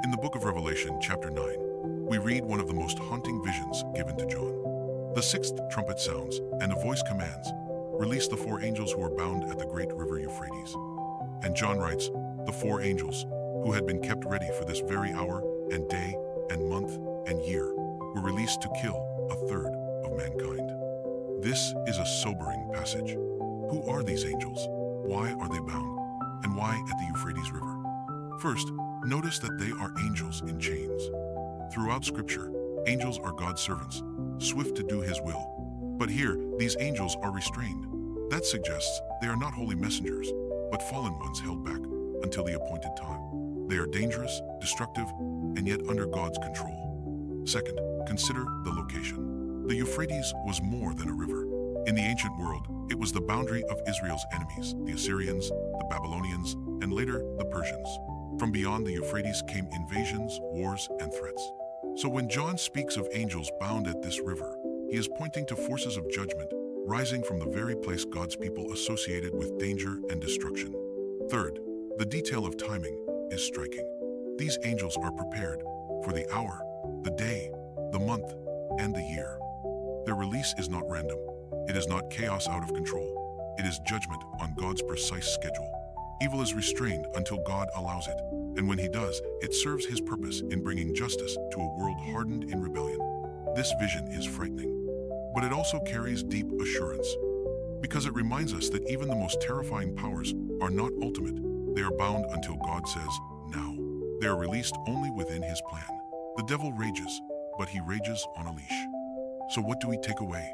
In the book of Revelation, chapter 9, we read one of the most haunting visions given to John. The sixth trumpet sounds, and a voice commands, "Release the four angels who are bound at the great river Euphrates." And John writes, the four angels, who had been kept ready for this very hour and day and month and year, were released to kill a third of mankind. This is a sobering passage. Who are these angels? Why are they bound? And why at the Euphrates River? First, notice that they are angels in chains. Throughout Scripture, angels are God's servants, swift to do His will. But here, these angels are restrained. That suggests they are not holy messengers, but fallen ones held back until the appointed time. They are dangerous, destructive, and yet under God's control. Second, consider the location. The Euphrates was more than a river. In the ancient world, it was the boundary of Israel's enemies, the Assyrians, the Babylonians, and later the Persians. From beyond the Euphrates came invasions, wars, and threats. So when John speaks of angels bound at this river, he is pointing to forces of judgment rising from the very place God's people associated with danger and destruction. Third, the detail of timing is striking. These angels are prepared for the hour, the day, the month, and the year. Their release is not random. It is not chaos out of control. It is judgment on God's precise schedule. Evil is restrained until God allows it, and when He does, it serves His purpose in bringing justice to a world hardened in rebellion. This vision is frightening, but it also carries deep assurance, because it reminds us that even the most terrifying powers are not ultimate. They are bound until God says, now. They are released only within His plan. The devil rages, but he rages on a leash. So what do we take away?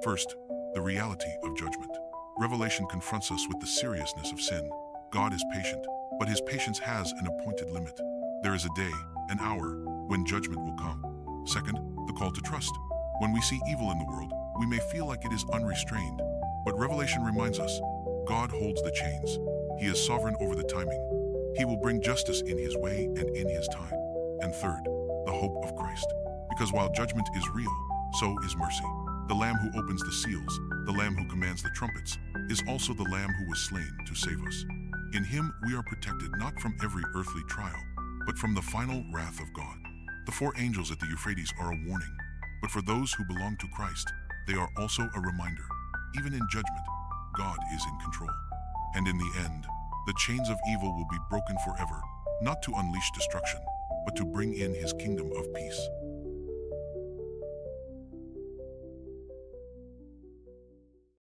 First, the reality of judgment. Revelation confronts us with the seriousness of sin. God is patient, but His patience has an appointed limit. There is a day, an hour, when judgment will come. Second, the call to trust. When we see evil in the world, we may feel like it is unrestrained, but Revelation reminds us, God holds the chains. He is sovereign over the timing. He will bring justice in His way and in His time. And third, the hope of Christ. Because while judgment is real, so is mercy. The Lamb who opens the seals, the Lamb who commands the trumpets, is also the Lamb who was slain to save us. In Him we are protected not from every earthly trial, but from the final wrath of God. The four angels at the Euphrates are a warning, but for those who belong to Christ, they are also a reminder. Even in judgment, God is in control. And in the end, the chains of evil will be broken forever, not to unleash destruction, but to bring in His kingdom of peace.